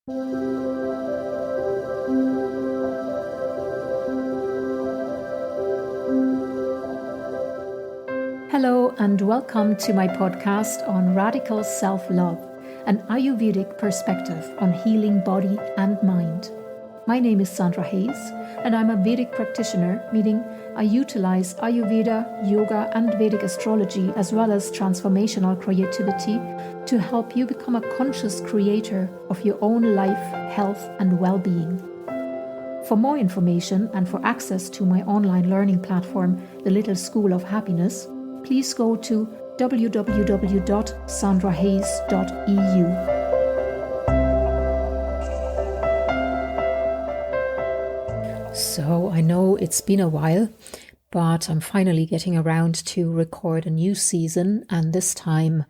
Hello and welcome to my podcast on radical self-love, an Ayurvedic perspective on healing body and mind. My name is Sandra Hayes and I'm a Vedic practitioner, meaning I utilize Ayurveda, yoga and Vedic astrology as well as transformational creativity to help you become a conscious creator of your own life, health and well-being. For more information and for access to my online learning platform, The Little School of Happiness, please go to www.sandrahayes.eu. So I know it's been a while, but I'm finally getting around to record a new season, and this time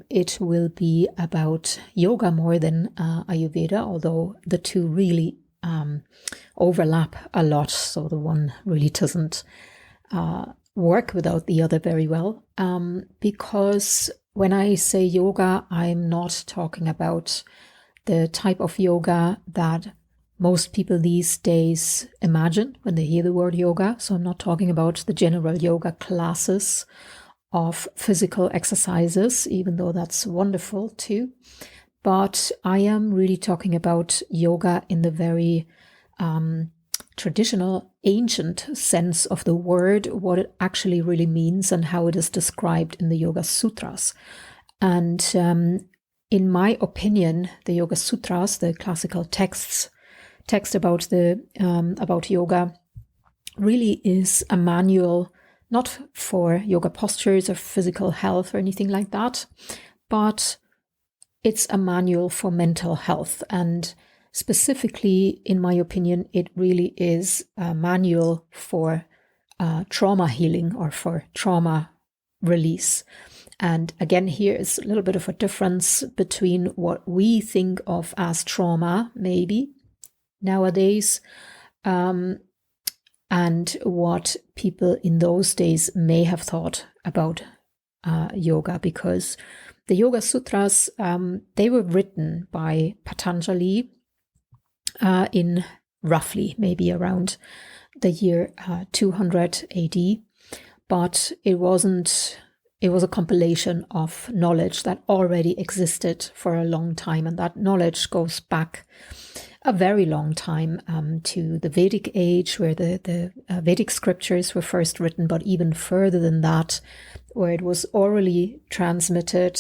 it will be about yoga more than Ayurveda, although the two really overlap a lot, so the one really doesn't work without the other very well, because when I say yoga, I'm not talking about the type of yoga that most people these days imagine when they hear the word yoga. So I'm not talking about the general yoga classes of physical exercises, even though that's wonderful too. But I am really talking about yoga in the very traditional, ancient sense of the word, what it actually really means and how it is described in the Yoga Sutras. And in my opinion, the Yoga Sutras, the classical text about about yoga, really is a manual, not for yoga postures or physical health or anything like that, but it's a manual for mental health. And specifically, in my opinion, it really is a manual for trauma healing or for trauma release. And again, here is a little bit of a difference between what we think of as trauma, maybe nowadays, and what people in those days may have thought about yoga, because the Yoga Sutras, they were written by Patanjali in roughly maybe around the year 200 AD, but it was a compilation of knowledge that already existed for a long time, and that knowledge goes back a very long time to the Vedic age, where the Vedic scriptures were first written, but even further than that, where it was orally transmitted.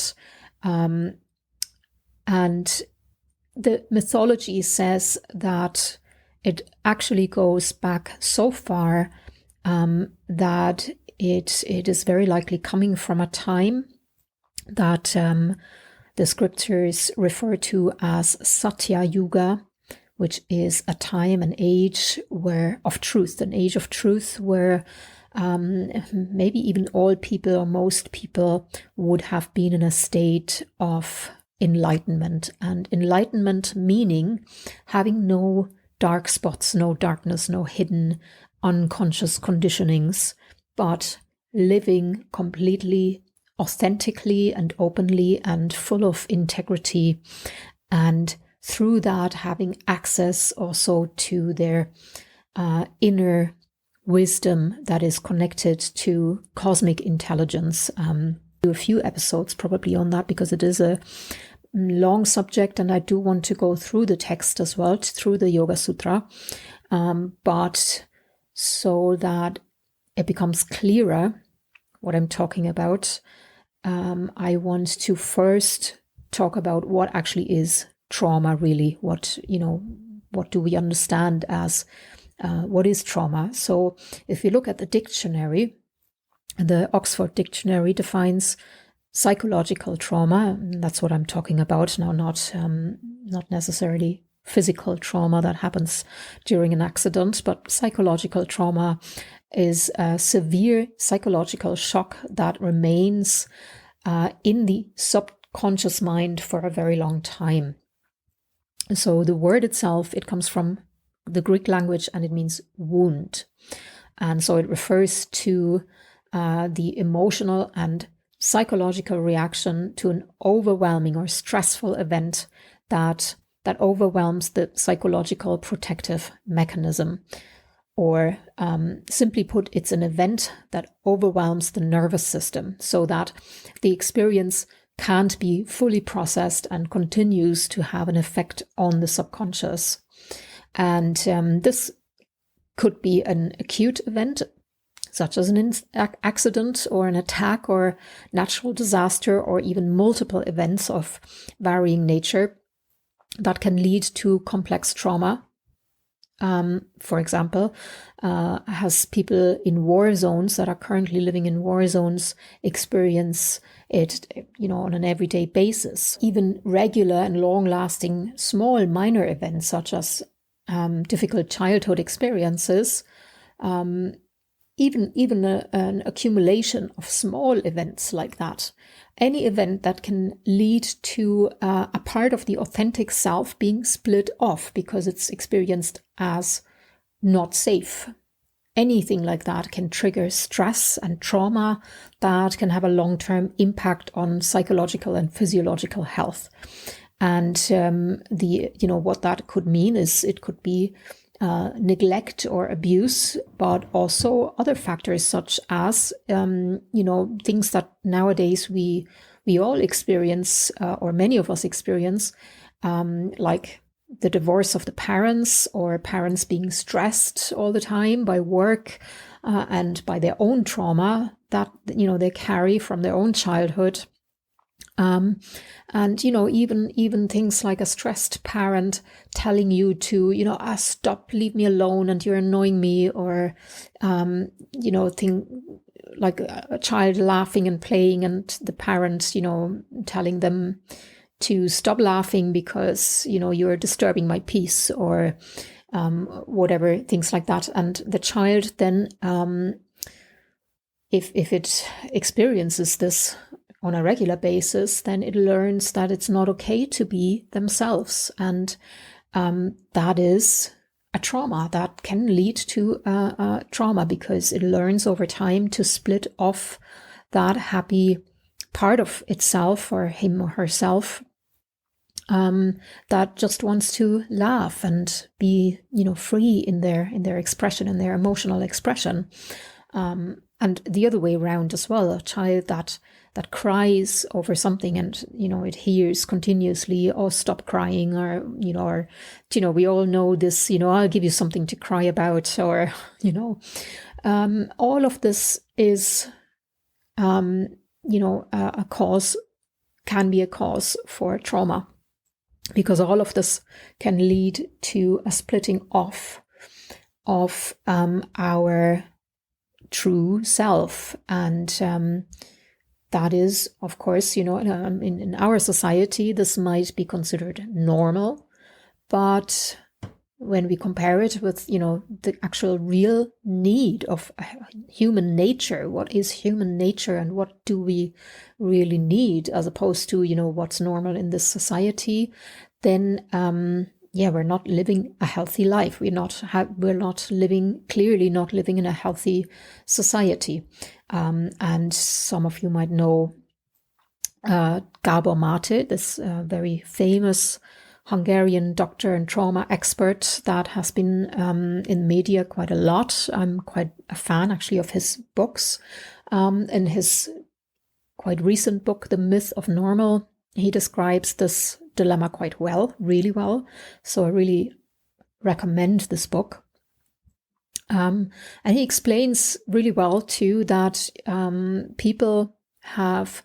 And the mythology says that it actually goes back so far that it is very likely coming from a time that the scriptures refer to as Satya Yuga, which is a time, an age of truth, where maybe even all people or most people would have been in a state of enlightenment. And enlightenment meaning having no dark spots, no darkness, no hidden unconscious conditionings, but living completely authentically and openly and full of integrity, and through that having access also to their inner wisdom that is connected to cosmic intelligence. Do a few episodes probably on that, because it is a long subject and I do want to go through the text as well, through the Yoga Sutra, but so that it becomes clearer what I'm talking about, I want to first talk about what actually is trauma really. What do we understand as what is trauma? So if you look at the dictionary, the Oxford Dictionary defines psychological trauma, and that's what I'm talking about now, not necessarily physical trauma that happens during an accident, but psychological trauma is a severe psychological shock that remains in the subconscious mind for a very long time. So the word itself, it comes from the Greek language and it means wound. And so it refers to the emotional and psychological reaction to an overwhelming or stressful event that that overwhelms the psychological protective mechanism. Or simply put, it's an event that overwhelms the nervous system so that the experience can't be fully processed and continues to have an effect on the subconscious. And this could be an acute event, such as an accident or an attack or natural disaster, or even multiple events of varying nature that can lead to complex trauma. For example, has people in war zones that are currently living in war zones experience it, on an everyday basis. Even regular and long-lasting small minor events such as difficult childhood experiences, even an accumulation of small events like that. Any event that can lead to a part of the authentic self being split off because it's experienced as not safe. Anything like that can trigger stress and trauma that can have a long-term impact on psychological and physiological health. And what that could mean is it could be neglect or abuse, but also other factors such as things that nowadays we all experience, or many of us experience, like the divorce of the parents, or parents being stressed all the time by work and by their own trauma that they carry from their own childhood. And even things like a stressed parent telling you to stop, leave me alone, and you're annoying me, or thing like a child laughing and playing and the parent telling them to stop laughing because you're disturbing my peace, or whatever, things like that. And the child then if it experiences this on a regular basis, then it learns that it's not okay to be themselves. And that is a trauma that can lead to a trauma, because it learns over time to split off that happy part of itself, or him or herself, that just wants to laugh and be free in their expression, in their emotional expression. And the other way around as well, a child that cries over something and it hears continuously, "Oh, stop crying," or we all know this, "I'll give you something to cry about," or all of this is a cause, can be a cause for trauma, because all of this can lead to a splitting off of our true self. And that is, of course, in our society, this might be considered normal. But when we compare it with, the actual real need of human nature, what is human nature and what do we really need, as opposed to, what's normal in this society, then we're not living a healthy life. We're not living in a healthy society. And some of you might know Gabor Mate, this very famous Hungarian doctor and trauma expert that has been in media quite a lot. I'm quite a fan, actually, of his books. In his quite recent book, The Myth of Normal, he describes this dilemma quite well, really well. So I really recommend this book. And he explains really well too that people have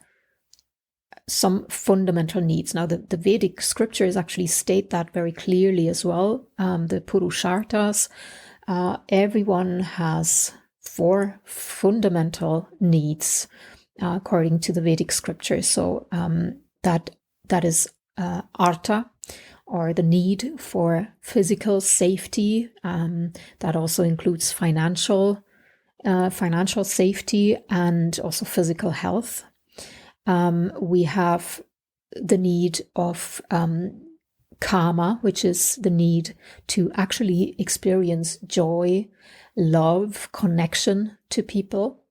some fundamental needs. Now, the Vedic scriptures actually state that very clearly as well. The Purusharthas, everyone has 4 fundamental needs according to the Vedic scriptures. So that is artha, or the need for physical safety. That also includes financial safety and also physical health. We have the need of kama, which is the need to actually experience joy, love, connection to people.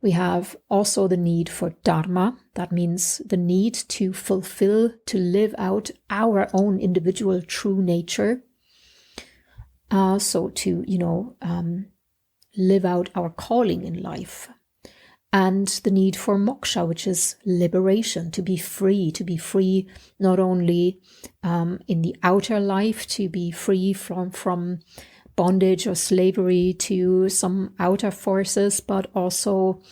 We have also the need for dharma. That means the need to fulfill, to live out our own individual true nature. So to, live out our calling in life. And the need for moksha, which is liberation, to be free not only in the outer life, to be free from bondage or slavery to some outer forces, but also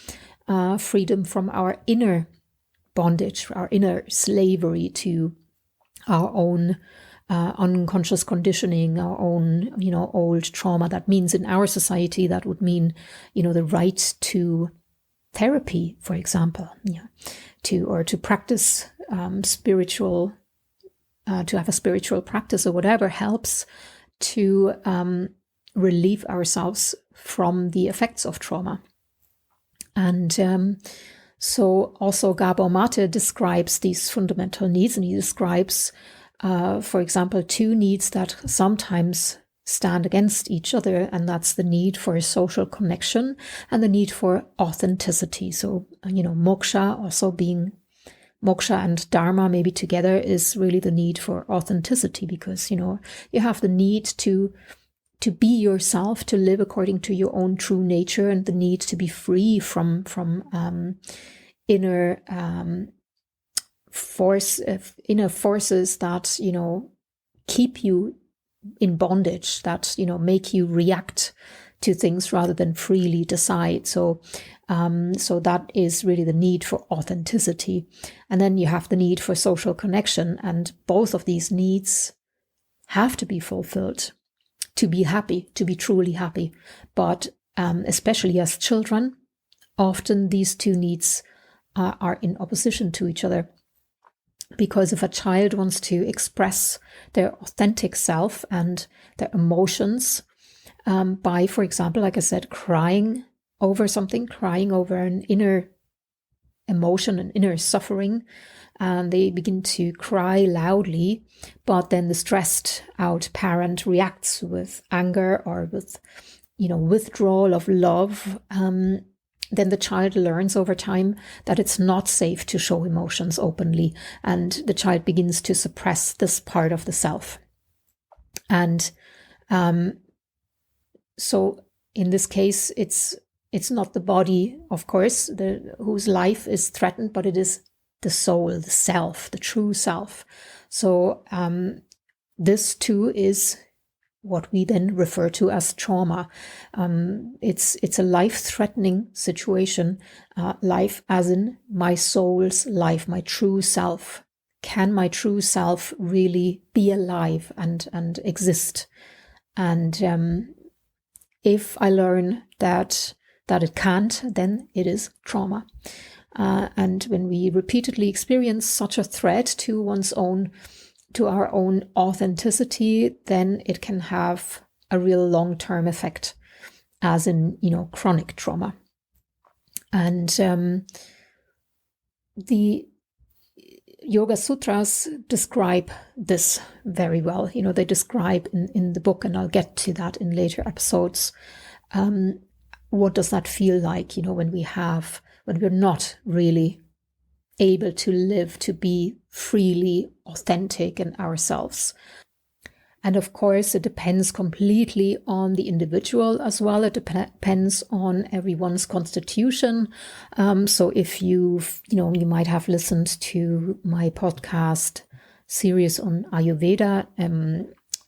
freedom from our inner bondage, our inner slavery to our own unconscious conditioning, our own, old trauma. That means in our society, that would mean, the right to therapy, for example, to practice spiritual, to have a spiritual practice or whatever helps to relieve ourselves from the effects of trauma. And so also Gabor Mate describes these fundamental needs, and he describes, for example, two needs that sometimes stand against each other, and that's the need for social connection and the need for authenticity. So, moksha also being moksha and dharma maybe together is really the need for authenticity, because, you have the need to be yourself, to live according to your own true nature, and the need to be free from inner forces that, keep you in bondage, that, make you react to things rather than freely decide. So that is really the need for authenticity. And then you have the need for social connection. And both of these needs have to be fulfilled to be happy, to be truly happy. But especially as children, often these two needs are in opposition to each other. Because if a child wants to express their authentic self and their emotions by, for example, like I said, crying over something, crying over an inner emotion, an inner suffering, and they begin to cry loudly, but then the stressed out parent reacts with anger or with, withdrawal of love, then the child learns over time that it's not safe to show emotions openly, and the child begins to suppress this part of the self. And so in this case, it's not the body, of course, whose life is threatened, but it is the soul, the self, the true self. So this too is what we then refer to as trauma. It's a life-threatening situation, life as in my soul's life, my true self. Can my true self really be alive and exist? And if I learn that it can't, then it is trauma. And when we repeatedly experience such a threat to our own authenticity, then it can have a real long-term effect, as in, chronic trauma. And the Yoga Sutras describe this very well. They describe in the book, and I'll get to that in later episodes, what does that feel like, when we're not really able to live, to be freely authentic in ourselves. And of course, it depends completely on the individual as well. It depends on everyone's constitution. So if you might have listened to my podcast series on Ayurveda,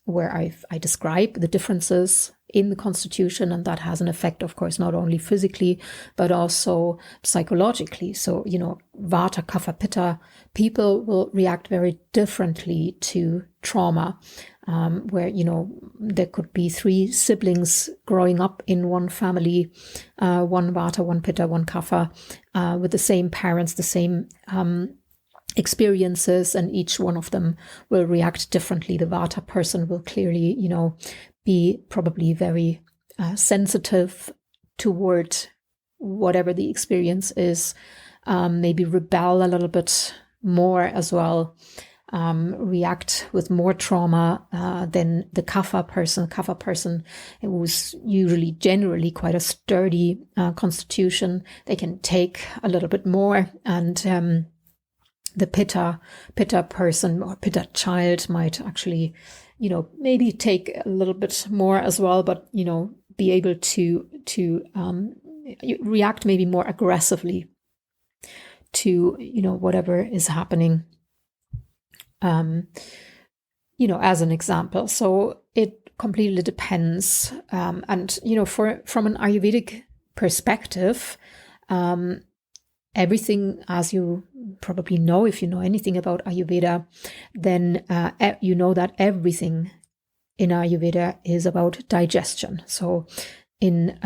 where I describe the differences in the constitution, and that has an effect, of course, not only physically, but also psychologically. So, Vata, Kapha, Pitta people will react very differently to trauma, where, there could be 3 siblings growing up in one family, one Vata, one Pitta, one Kapha, with the same parents, the same experiences, and each one of them will react differently. The Vata person will clearly, be probably very sensitive toward whatever the experience is, maybe rebel a little bit more as well. react with more trauma than the Kapha person. Kapha person, it was usually generally quite a sturdy constitution. They can take a little bit more, and the Pitta person or Pitta child might actually, maybe take a little bit more as well, but be able to react maybe more aggressively to whatever is happening. As an example. So it completely depends. And, from an Ayurvedic perspective, everything, as you probably know, if you know anything about Ayurveda, then you know that everything in Ayurveda is about digestion. So in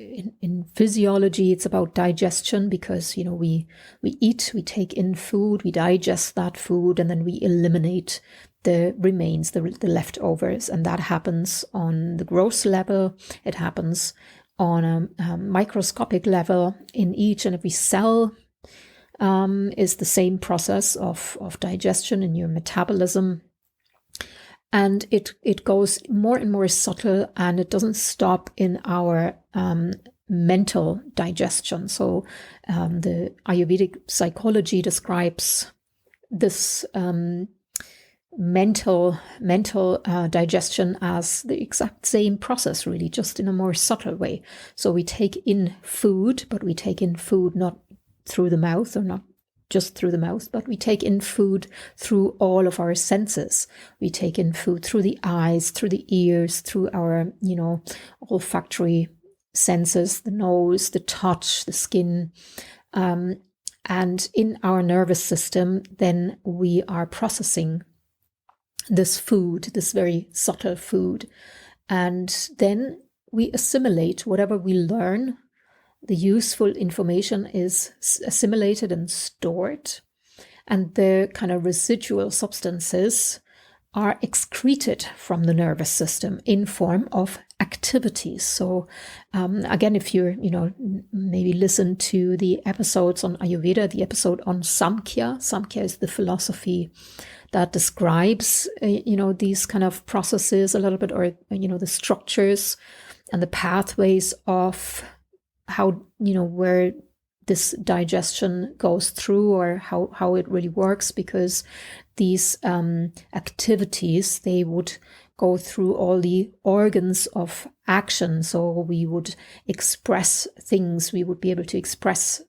in physiology, it's about digestion, because we eat, we take in food, we digest that food, and then we eliminate the remains, the leftovers, and that happens on the gross level. It happens on a microscopic level. In each and every cell is the same process of digestion in your metabolism. And it goes more and more subtle, and it doesn't stop in our mental digestion. So the Ayurvedic psychology describes this mental digestion as the exact same process, really, just in a more subtle way. So we take in food, but we take in food not through the mouth, or not just through the mouth, but we take in food through all of our senses. We take in food through the eyes, through the ears, through our, olfactory senses, the nose, the touch, the skin. And in our nervous system, then we are processing this food, this very subtle food. And then we assimilate whatever we learn. The useful information is assimilated and stored, and the kind of residual substances are excreted from the nervous system in form of activities. So again, if you're, maybe listen to the episodes on Ayurveda, the episode on Samkhya. Samkhya is the philosophy that describes, these kind of processes a little bit, or, the structures and the pathways of how, where this digestion goes through, or how it really works, because these activities, they would go through all the organs of action. So we would express things, we would be able to express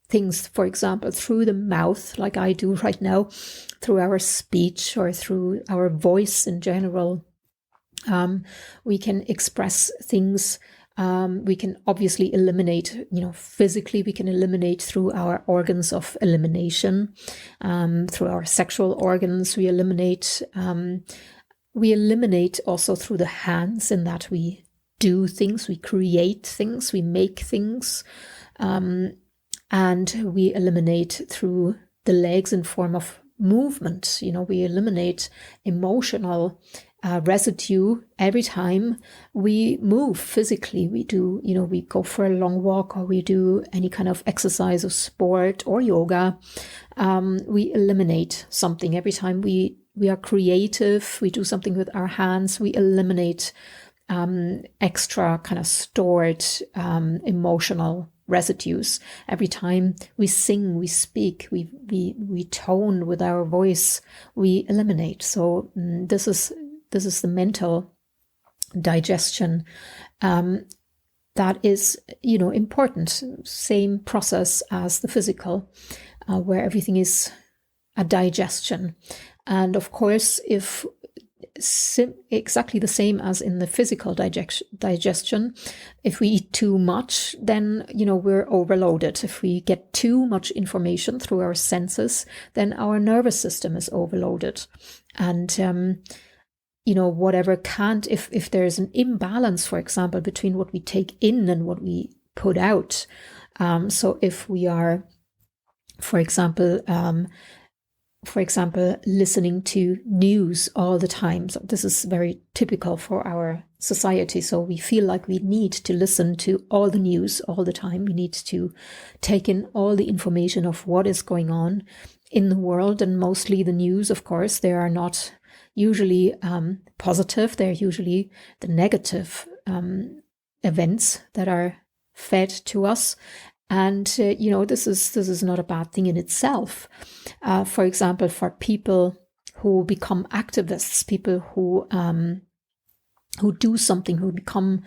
things, for example, through the mouth, like I do right now, through our speech, or through our voice in general. We can express things. We can obviously eliminate, physically, we can eliminate through our organs of elimination, through our sexual organs. We eliminate also through the hands, in that we do things, we create things, we make things, and we eliminate through the legs in form of movement. We eliminate emotional residue every time we move physically. We do, we go for a long walk, or we do any kind of exercise or sport or yoga. We eliminate something every time we are creative. We do something with our hands. We eliminate extra kind of stored emotional residues. Every time we sing, we speak, we tone with our voice, we eliminate. So this is the mental digestion that is, important. Same process as the physical, where everything is a digestion. And of course, if exactly the same as in the physical digestion, if we eat too much, then, we're overloaded. If we get too much information through our senses, then our nervous system is overloaded. And whatever can't, if there's an imbalance, for example, between what we take in and what we put out. So if we are, for example, listening to news all the time. So this is very typical for our society. So we feel like we need to listen to all the news all the time. We need to take in all the information of what is going on in the world, and mostly the news, of course, they are not usually positive. They're usually the negative events that are fed to us. And, this is not a bad thing in itself. For example, for people who become activists, people who do something, who become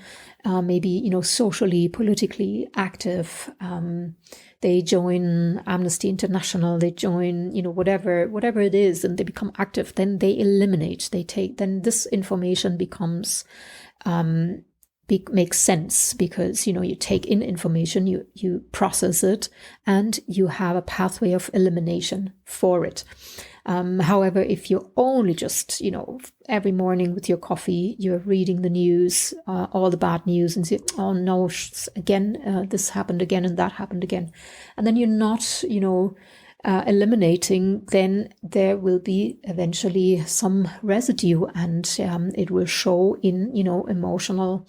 maybe, socially, politically active. They join Amnesty International, they join, whatever it is, and they become active. Then they eliminate, then this information becomes, makes sense, because, you take in information, you process it, and you have a pathway of elimination for it. However, if you only just, every morning with your coffee, you're reading the news, all the bad news, and say, oh no, again, this happened again, and that happened again. And then you're not, eliminating, then there will be eventually some residue, and it will show in, emotional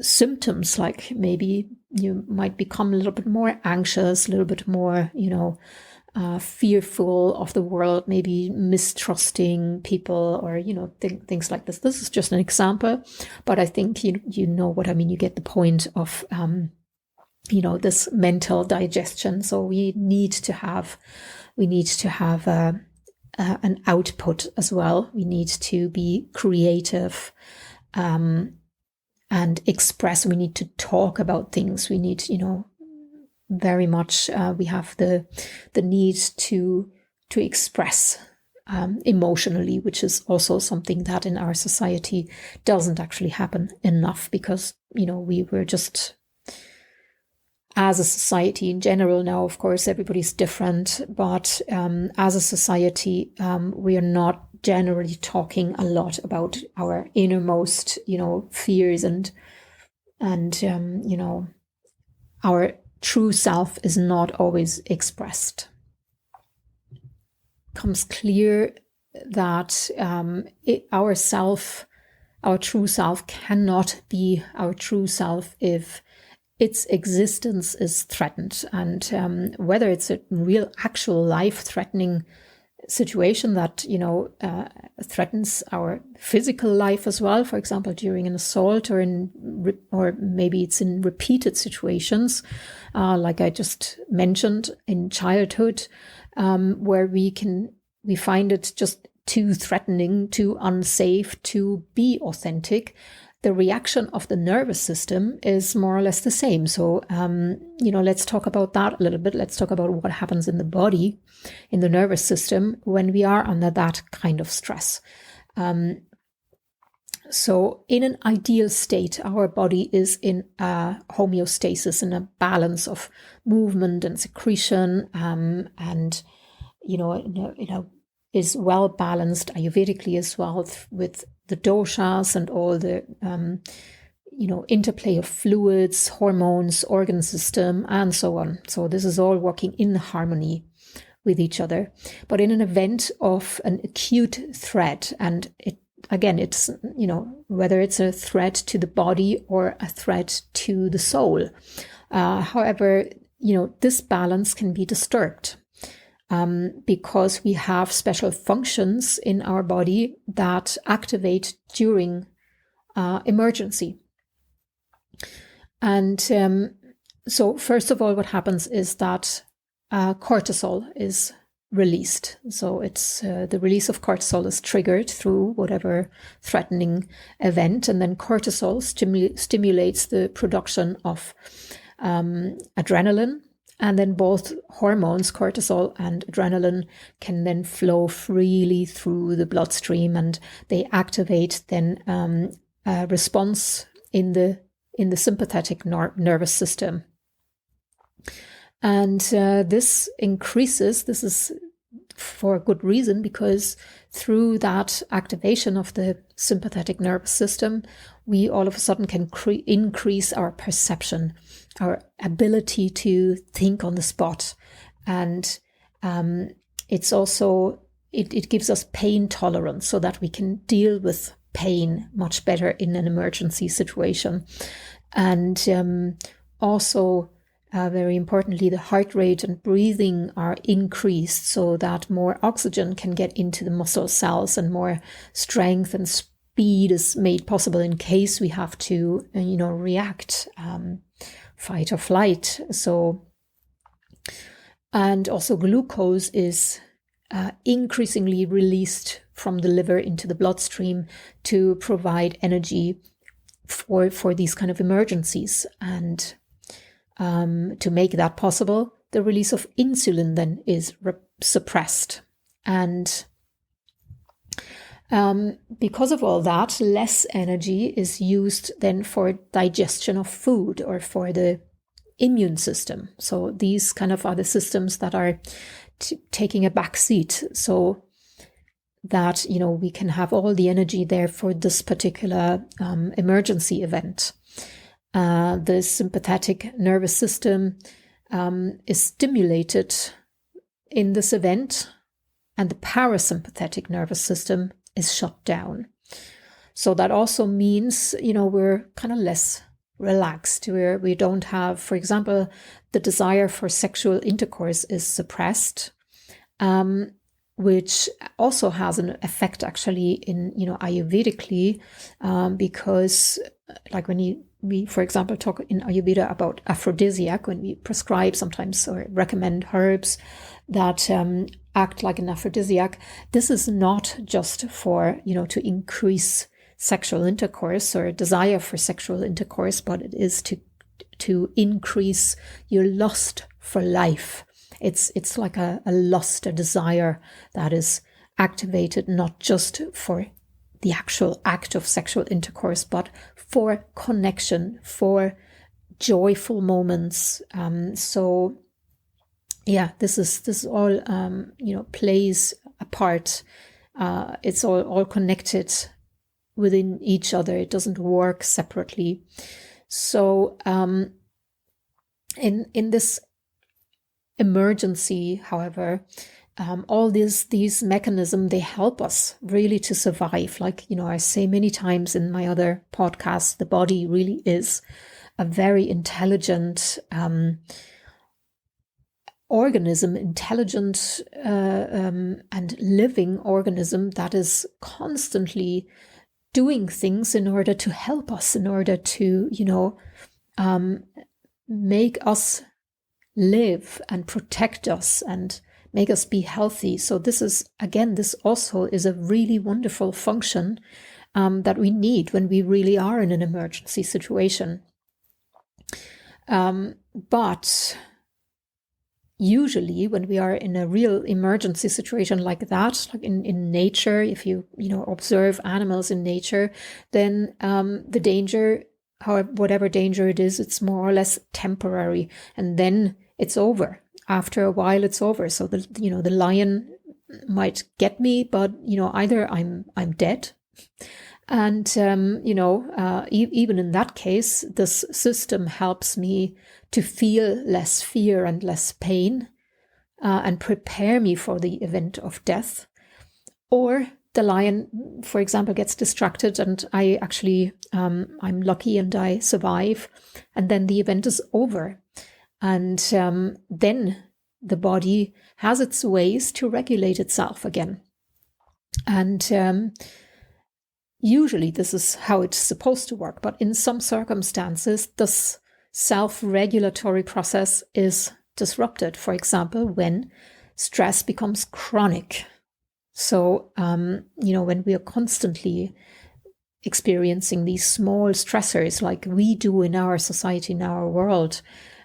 symptoms, like maybe you might become a little bit more anxious, a little bit more, fearful of the world, maybe mistrusting people, or things like this. This is just an example, but I think you know what I mean. You get the point of this mental digestion. So we need to have an output as well. We need to be creative and express. We need to talk about things. We need very much we have the need to express emotionally, which is also something that in our society doesn't actually happen enough, because we were just, as a society in general, now of course everybody's different, but as a society we are not generally talking a lot about our innermost fears, and our true self is not always expressed. It becomes clear that our true self cannot be our true self if its existence is threatened. And whether it's a real, actual life-threatening situation that threatens our physical life as well, for example during an assault, or maybe it's in repeated situations, like I just mentioned, in childhood, where we find it just too threatening, too unsafe to be authentic. The reaction of the nervous system is more or less the same. So, let's talk about that a little bit. Let's talk about what happens in the body, in the nervous system, when we are under that kind of stress. So in an ideal state, our body is in a homeostasis, in a balance of movement and secretion, and, is well balanced Ayurvedically as well, with the doshas and all the, interplay of fluids, hormones, organ system, and so on. So this is all working in harmony with each other. But in an event of an acute threat, and it's, whether it's a threat to the body or a threat to the soul, however, this balance can be disturbed. Because we have special functions in our body that activate during emergency. And so first of all, what happens is that cortisol is released. So it's the release of cortisol is triggered through whatever threatening event, and then cortisol stimulates the production of adrenaline. And then both hormones, cortisol and adrenaline, can then flow freely through the bloodstream, and they activate then a response in the sympathetic nervous system. And this increases. This is for a good reason, because through that activation of the sympathetic nervous system, we all of a sudden can increase our perception, our ability to think on the spot. And it's also, it gives us pain tolerance, so that we can deal with pain much better in an emergency situation. And also very importantly, the heart rate and breathing are increased so that more oxygen can get into the muscle cells and more strength and speed is made possible in case we have to, react, fight or flight. So, and also glucose is increasingly released from the liver into the bloodstream to provide energy for these kind of emergencies. And to make that possible, the release of insulin then is suppressed. And because of all that, less energy is used then for digestion of food or for the immune system. So these kind of are the systems that are taking a back seat, so that, we can have all the energy there for this particular emergency event. The sympathetic nervous system is stimulated in this event, and the parasympathetic nervous system is shut down. So that also means, we're kind of less relaxed, where we don't have, for example, the desire for sexual intercourse is suppressed, which also has an effect actually in, Ayurvedically, because like when we, for example, talk in Ayurveda about aphrodisiac, when we prescribe sometimes or recommend herbs that act like an aphrodisiac, this is not just for, to increase sexual intercourse or desire for sexual intercourse, but it is to increase your lust for life. It's like a lust, a desire that is activated not just for the actual act of sexual intercourse, but for connection, for joyful moments. So yeah, this is all plays a part. It's all connected within each other. It doesn't work separately. So in this emergency, however, all these mechanisms, they help us really to survive. Like, I say many times in my other podcasts, the body really is a very intelligent organism, intelligent and living organism that is constantly doing things in order to help us, in order to, make us live and protect us and make us be healthy. So this also is a really wonderful function that we need when we really are in an emergency situation. But usually when we are in a real emergency situation like that, like in nature, if you observe animals in nature, then the danger, whatever danger it is, it's more or less temporary, and then it's over. After a while, it's over. So the lion might get me, but either I'm dead, and even in that case, this system helps me to feel less fear and less pain, and prepare me for the event of death. Or the lion, for example, gets distracted, and I actually I'm lucky and I survive, and then the event is over. And then the body has its ways to regulate itself again. And usually this is how it's supposed to work. But in some circumstances, this self-regulatory process is disrupted. For example, when stress becomes chronic. So, when we are constantly experiencing these small stressors like we do in our society, in our world,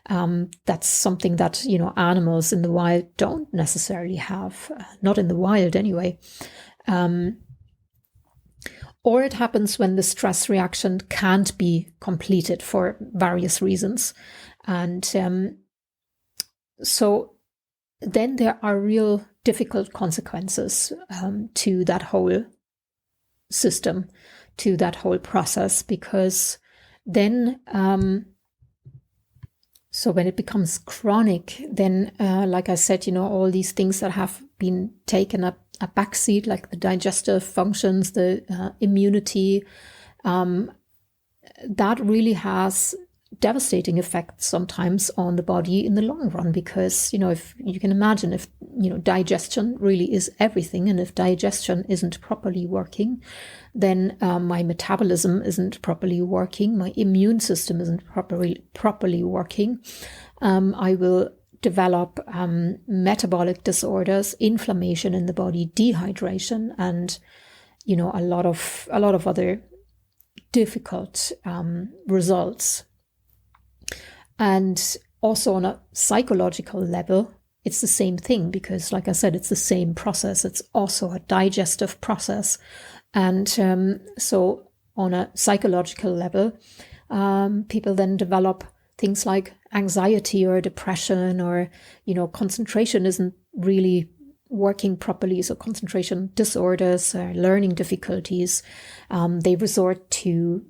that's something that, animals in the wild don't necessarily have, not in the wild anyway. Or it happens when the stress reaction can't be completed for various reasons. And so then there are real difficult consequences to that whole system, to that whole process, because then so when it becomes chronic, then, like I said, all these things that have been taken a backseat, like the digestive functions, the immunity, that really has devastating effects sometimes on the body in the long run, because, if you can imagine, if, digestion really is everything, and if digestion isn't properly working, then my metabolism isn't properly working, my immune system isn't properly working. I will develop metabolic disorders, inflammation in the body, dehydration, and a lot of other difficult results. And also on a psychological level, it's the same thing, because, like I said, it's the same process. It's also a digestive process. And so on a psychological level, people then develop things like anxiety or depression, or, concentration isn't really working properly. So concentration disorders, learning difficulties, they resort to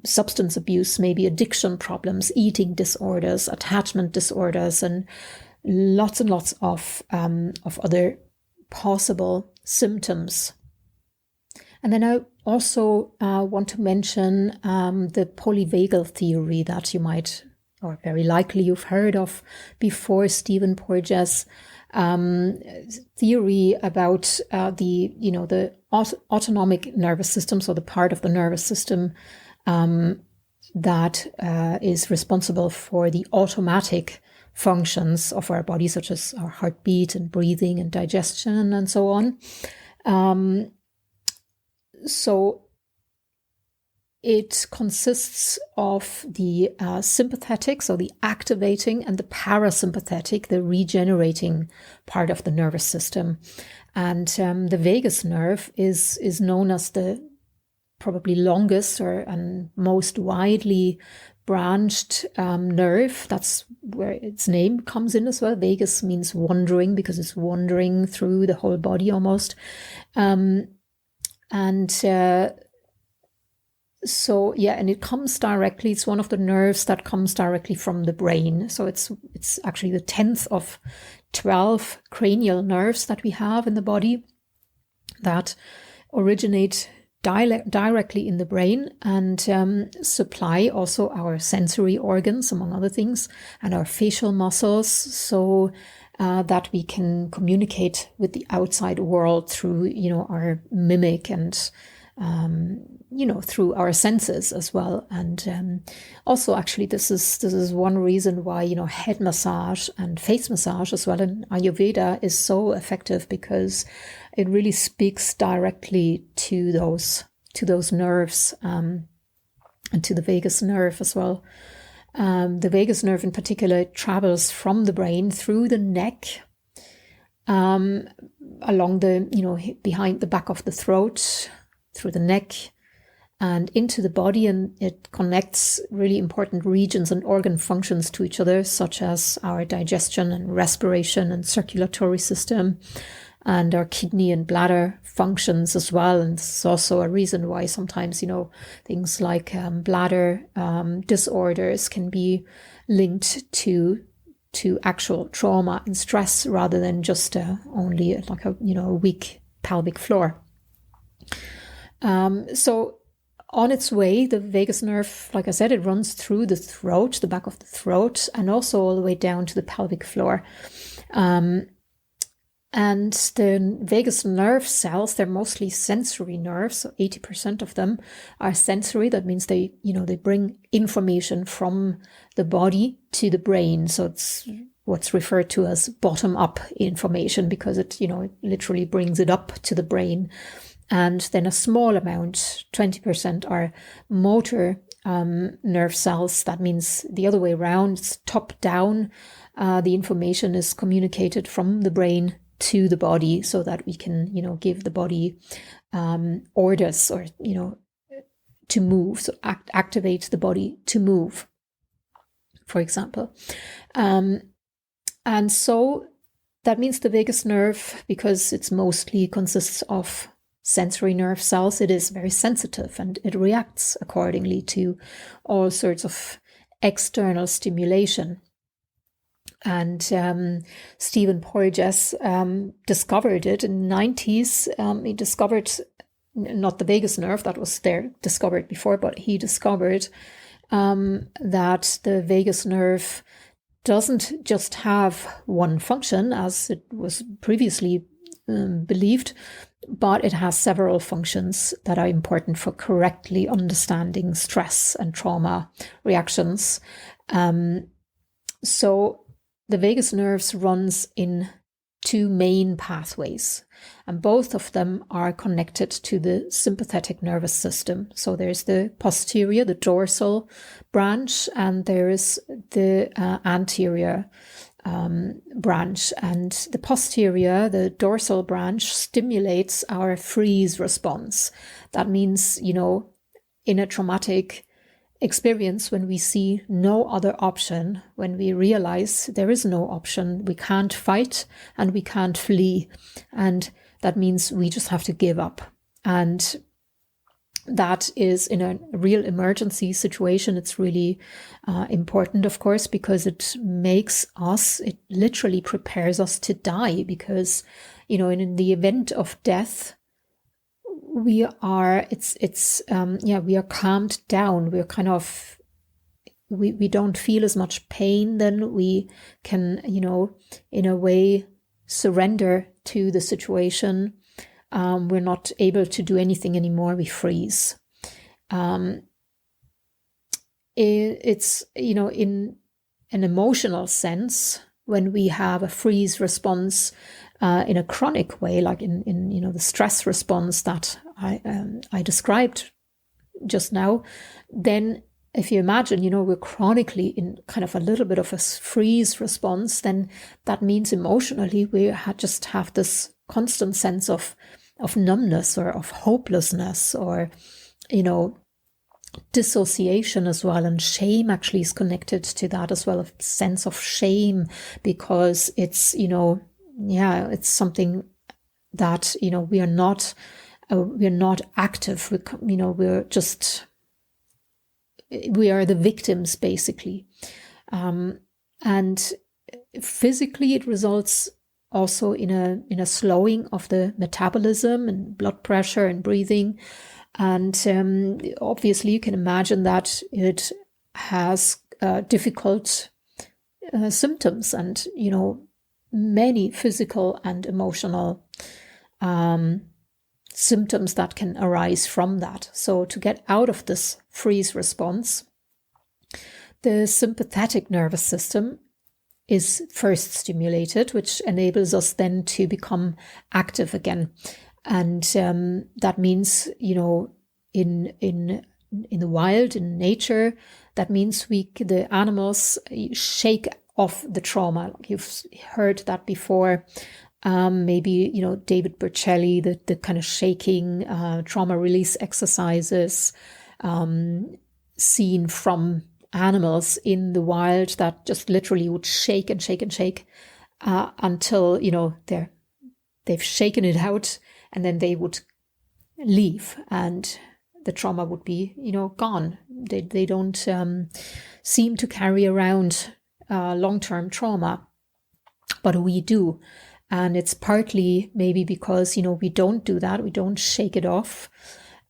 substance abuse, maybe addiction problems, eating disorders, attachment disorders, and lots of other possible symptoms. And then I also want to mention the polyvagal theory that you might, or very likely you've heard of before, Stephen Porges' theory about the autonomic nervous system, so the part of the nervous system that is responsible for the automatic functions of our body, such as our heartbeat and breathing and digestion and so on. So it consists of the sympathetic, so the activating, and the parasympathetic, the regenerating part of the nervous system. And the vagus nerve is known as the probably longest and most widely branched nerve. That's where its name comes in as well. Vagus means wandering, because it's wandering through the whole body almost. So yeah, and it comes directly, it's one of the nerves that comes directly from the brain. So it's actually the 10th of 12 cranial nerves that we have in the body that originate directly in the brain and supply also our sensory organs, among other things, and our facial muscles, so that we can communicate with the outside world through, our mimic and through our senses as well. And also, actually, this is one reason why, head massage and face massage as well in Ayurveda is so effective, because it really speaks directly to those nerves, and to the vagus nerve as well. The vagus nerve in particular travels from the brain through the neck, along the, behind the back of the throat, through the neck and into the body, and it connects really important regions and organ functions to each other, such as our digestion and respiration and circulatory system, and our kidney and bladder functions as well. And this is also a reason why sometimes, things like bladder disorders can be linked to actual trauma and stress, rather than just only like a weak pelvic floor. So on its way, the vagus nerve, like I said, it runs through the throat, the back of the throat, and also all the way down to the pelvic floor. And the vagus nerve cells, they're mostly sensory nerves. So 80% of them are sensory. That means they bring information from the body to the brain. So it's what's referred to as bottom-up information, because it literally brings it up to the brain. And then a small amount, 20%, are motor nerve cells. That means the other way around, it's top down. The information is communicated from the brain to the body, so that we can, give the body orders, or, to move. So activate the body to move, for example. And so that means the vagus nerve, because it's mostly consists of sensory nerve cells, it is very sensitive, and it reacts accordingly to all sorts of external stimulation. And Stephen Porges discovered it in the 90s. He discovered not the vagus nerve, that was there discovered before, but he discovered that the vagus nerve doesn't just have one function, as it was previously believed, but it has several functions that are important for correctly understanding stress and trauma reactions. So the vagus nerves runs in two main pathways, and both of them are connected to the sympathetic nervous system. So there's the posterior, the dorsal branch, and there is the anterior branch. And the posterior, the dorsal branch, stimulates our freeze response. That means, in a traumatic experience, when we see no other option, when we realize there is no option, we can't fight and we can't flee. And that means we just have to give up. And that is, in a real emergency situation, it's really important, of course, because it literally prepares us to die. Because, in the event of death, we are calmed down. We're kind of, we don't feel as much pain. Then we can, in a way, surrender to the situation. We're not able to do anything anymore. We freeze. It's, in an emotional sense, when we have a freeze response in a chronic way, like in the stress response that I described just now, then if you imagine, we're chronically in kind of a little bit of a freeze response, then that means emotionally we just have this constant sense of numbness or of hopelessness, or, dissociation as well. And shame actually is connected to that as well, a sense of shame, because it's, it's something that, we are not active. We are the victims, basically. And physically it results also in a slowing of the metabolism and blood pressure and breathing. And obviously you can imagine that it has difficult symptoms and, many physical and emotional symptoms that can arise from that. So to get out of this freeze response, the sympathetic nervous system is first stimulated, which enables us then to become active again. And that means, in the wild, in nature, that means the animals shake off the trauma. Like you've heard that before. Maybe, David Berceli, the kind of shaking trauma release exercises seen from animals in the wild that just literally would shake and shake and shake until, they've shaken it out, and then they would leave and the trauma would be, gone. They don't seem to carry around long-term trauma, but we do. And it's partly maybe because, we don't do that. We don't shake it off.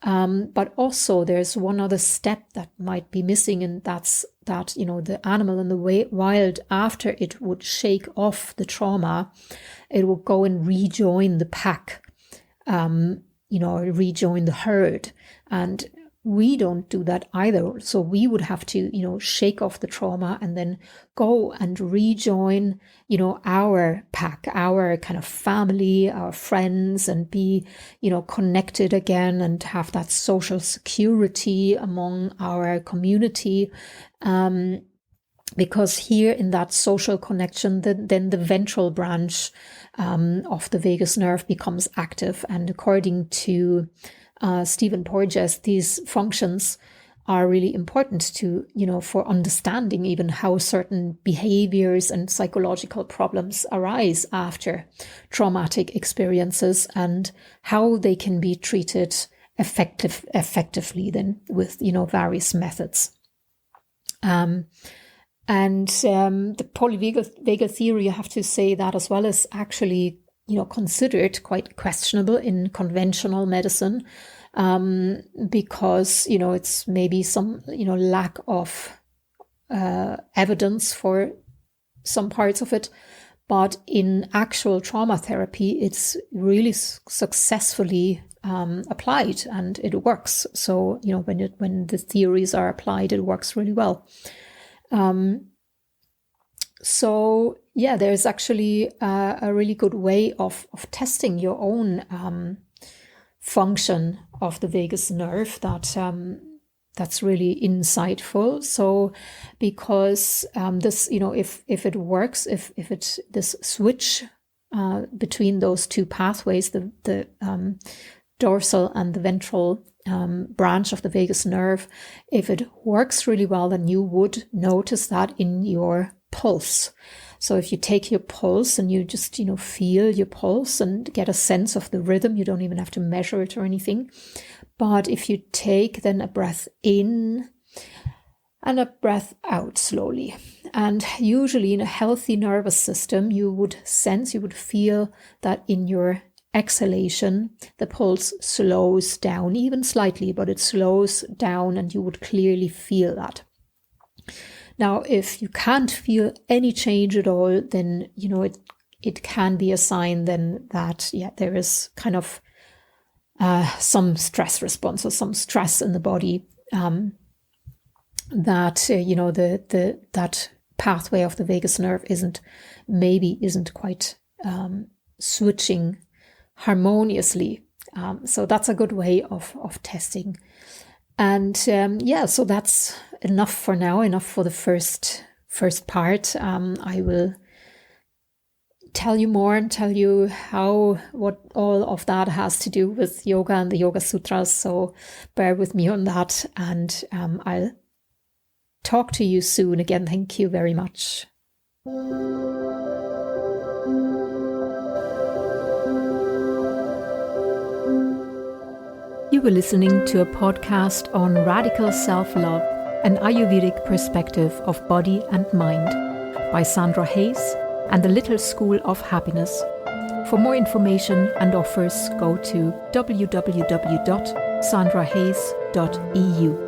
But also there's one other step that might be missing, and that's that, the animal in the wild, after it would shake off the trauma, it will go and rejoin the pack, rejoin the herd. And we don't do that either. So we would have to, shake off the trauma and then go and rejoin, our pack, our kind of family, our friends, and be, connected again and have that social security among our community. Because here in that social connection, then the ventral branch of the vagus nerve becomes active. And according to Stephen Porges, these functions are really important to, for understanding even how certain behaviors and psychological problems arise after traumatic experiences, and how they can be treated effectively then with, various methods. And the polyvagal theory, I have to say that as well, is actually, considered quite questionable in conventional medicine. because, it's maybe some, lack of evidence for some parts of it. But in actual trauma therapy, it's really successfully applied, and it works. So, when the theories are applied, it works really well. So yeah, there's actually a really good way of testing your own function of the vagus nerve that's really insightful. So because this, if it works, if this switch between those two pathways, the dorsal and the ventral branch of the vagus nerve, if it works really well, then you would notice that in your pulse. So if you take your pulse and you just, feel your pulse and get a sense of the rhythm, you don't even have to measure it or anything. But if you take then a breath in and a breath out slowly, and usually in a healthy nervous system, you would feel that in your exhalation, the pulse slows down, even slightly, but it slows down, and you would clearly feel that. Now, if you can't feel any change at all, then, it can be a sign then that, there is kind of some stress response or some stress in the body, that, that pathway of the vagus nerve isn't quite switching harmoniously. So that's a good way of testing. And so that's enough for now, enough for the first part. I will tell you more and tell you what all of that has to do with yoga and the Yoga Sutras. So bear with me on that, and I'll talk to you soon. Again, thank you very much. You were listening to a podcast on radical self-love, an Ayurvedic perspective of body and mind by Sandra Hayes and the Little School of Happiness. For more information and offers, go to www.sandrahayes.eu.